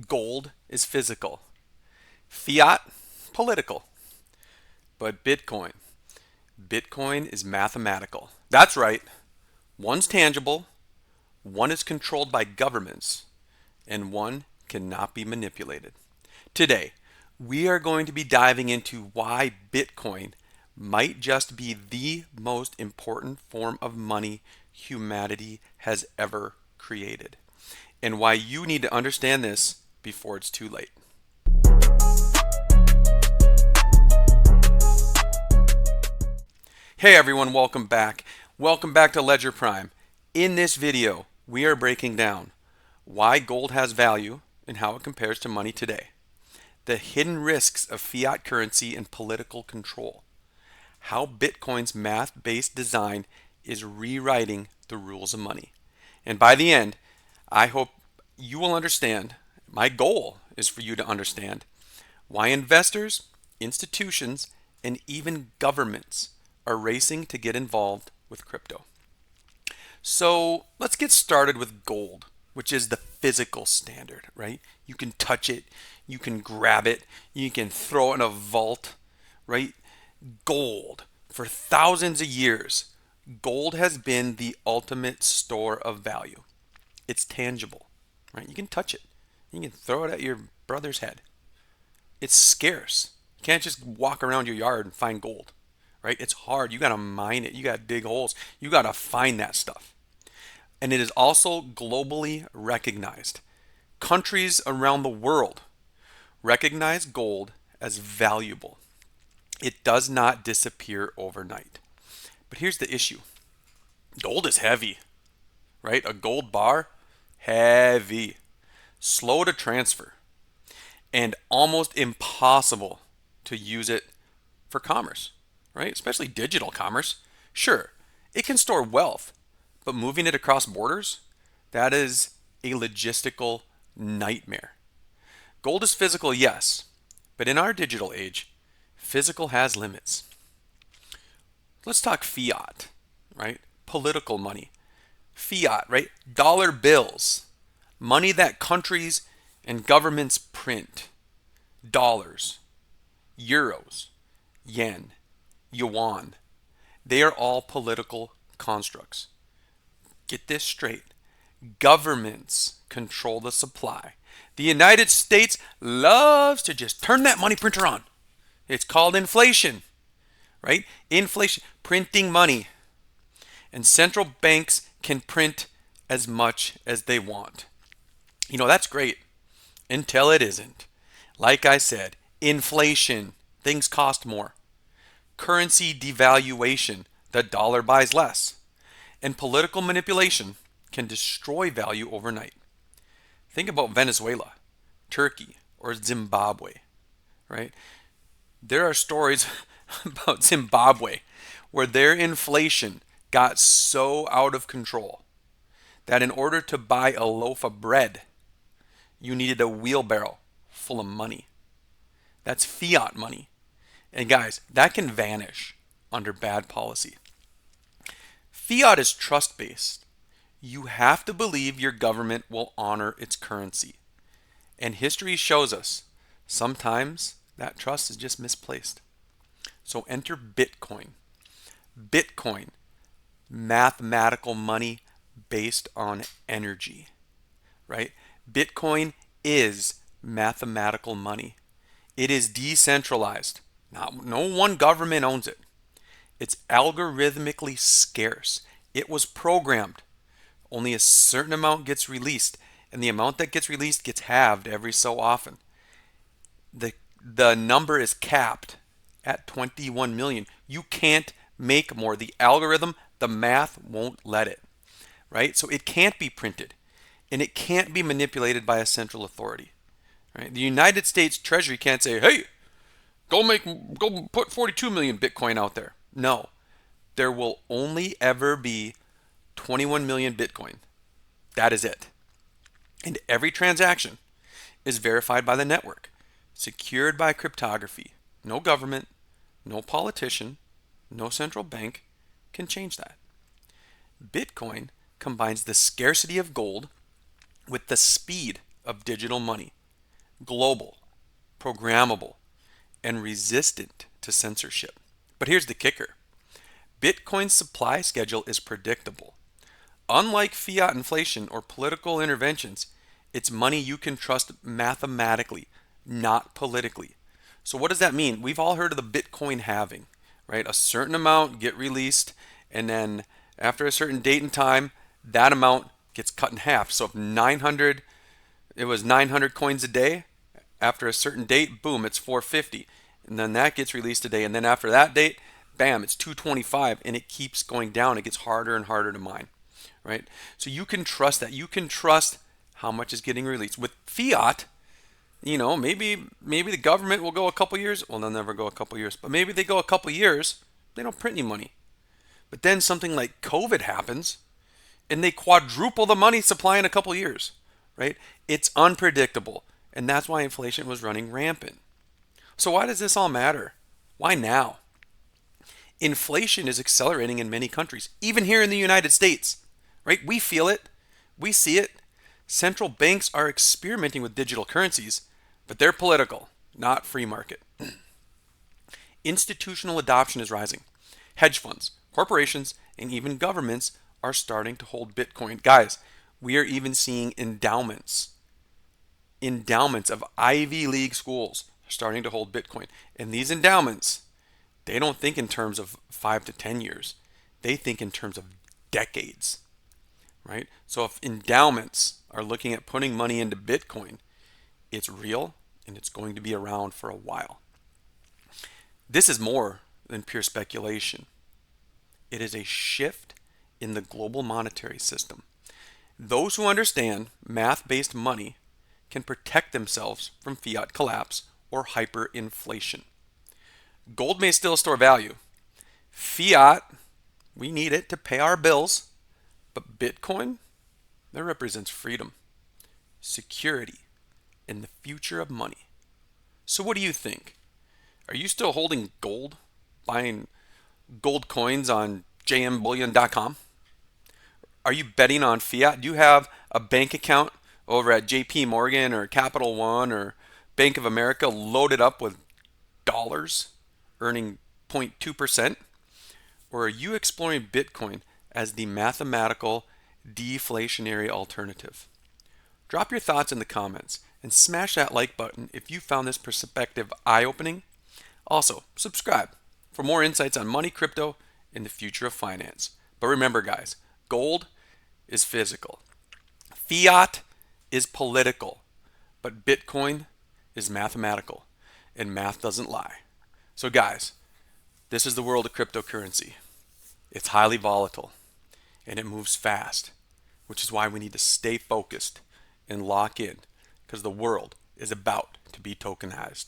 Gold is physical. Fiat, political. But Bitcoin is mathematical. That's right. One's tangible, one is controlled by governments, and one cannot be manipulated. Today, we are going to be diving into why Bitcoin might just be the most important form of money humanity has ever created, and why you need to understand this before it's too late. Hey everyone, welcome back. Welcome back to Ledger Prime. In this video, we are breaking down why gold has value and how it compares to money today, the hidden risks of fiat currency and political control, how Bitcoin's math-based design is rewriting the rules of money. And by the end, I hope you will understand, my goal is for you to understand why investors, institutions, and even governments are racing to get involved with crypto. So let's get started with gold, which is the physical standard, right? You can touch it, you can grab it, you can throw it in a vault, right? Gold. For thousands of years, gold has been the ultimate store of value. It's tangible, right? You can touch it. You can throw it at your brother's head. It's scarce. You can't just walk around your yard and find gold, right? It's hard. You got to mine it. You got to dig holes. You got to find that stuff. And it is also globally recognized. Countries around the world recognize gold as valuable. It does not disappear overnight. But here's the issue. Gold is heavy, right? A gold bar, heavy, slow to transfer, and almost impossible to use it for commerce, right? Especially digital commerce. Sure, it can store wealth, but moving it across borders, that is a logistical nightmare. Gold is physical, yes, but in our digital age, physical has limits. Let's talk fiat, right? Political money. Fiat, right? Dollar bills, money that countries and governments print. Dollars, euros, yen, yuan. They are all political constructs. Get this straight. Governments control the supply. The United States loves to just turn that money printer on. It's called inflation, right? Inflation, printing money. And central banks can print as much as they want. You know, that's great until it isn't. Like I said, inflation, things cost more. Currency devaluation, the dollar buys less. And political manipulation can destroy value overnight. Think about Venezuela, Turkey, or Zimbabwe, right? There are stories about Zimbabwe where their inflation got so out of control that in order to buy a loaf of bread, you needed a wheelbarrow full of money. That's fiat money. And guys, that can vanish under bad policy. Fiat is trust-based. You have to believe your government will honor its currency. And history shows us sometimes that trust is just misplaced. So enter Bitcoin. Bitcoin, mathematical money based on energy, right? Bitcoin is mathematical money. It is decentralized. No one government owns it. It's algorithmically scarce. It was programmed. Only a certain amount gets released, and the amount that gets released gets halved every so often. The number is capped at 21 million. You can't make more. The algorithm, the math won't let it, right? So it can't be printed, and it can't be manipulated by a central authority, right? The United States Treasury can't say, "Hey, go put 42 million Bitcoin out there." No, there will only ever be 21 million Bitcoin. That is it. And every transaction is verified by the network, secured by cryptography. No government, no politician, no central bank can change that. Bitcoin combines the scarcity of gold with the speed of digital money. global, programmable, and resistant to censorship. But here's the kicker. Bitcoin's supply schedule is predictable. Unlike fiat inflation or political interventions, it's money you can trust mathematically, not politically. So what does that mean? We've all heard of the Bitcoin halving, right? A certain amount get released, and then after a certain date and time, that amount gets cut in half. So if 900, it was 900 coins a day, after a certain date, boom, it's 450. And then that gets released today. And then after that date, bam, it's 225, and it keeps going down. It gets harder and harder to mine, right? So you can trust that. You can trust how much is getting released. With fiat, maybe the government will go a couple years. Well, they'll never go a couple years, but maybe they go a couple years, they don't print any money. But then something like COVID happens, and they quadruple the money supply in a couple years, right? It's unpredictable, and that's why inflation was running rampant. So why does this all matter? Why now? Inflation is accelerating in many countries, even here in the United States, right? We feel it, we see it. Central banks are experimenting with digital currencies, but they're political, not free market. Institutional adoption is rising. Hedge funds, corporations, and even governments are starting to hold Bitcoin. Guys, we are even seeing endowments of Ivy League schools starting to hold Bitcoin. And these endowments, they don't think in terms of 5 to 10 years. They think in terms of decades, right? So if endowments are looking at putting money into Bitcoin, it's real and it's going to be around for a while. This is more than pure speculation. It is a shift in the global monetary system. Those who understand math-based money can protect themselves from fiat collapse or hyperinflation. Gold may still store value. Fiat, we need it to pay our bills. But Bitcoin, that represents freedom, security, and the future of money. So what do you think? Are you still holding gold? Buying gold coins on jmbullion.com? Are you betting on fiat? Do you have a bank account over at JP Morgan or Capital One or Bank of America loaded up with dollars earning 0.2%? Or are you exploring Bitcoin as the mathematical deflationary alternative? Drop your thoughts in the comments and smash that like button if you found this perspective eye-opening. Also, subscribe for more insights on money, crypto, and the future of finance. But remember, guys, gold is physical. Fiat is political. But Bitcoin is mathematical. And math doesn't lie. So guys, this is the world of cryptocurrency. It's highly volatile. And it moves fast. Which is why we need to stay focused and lock in. Because the world is about to be tokenized.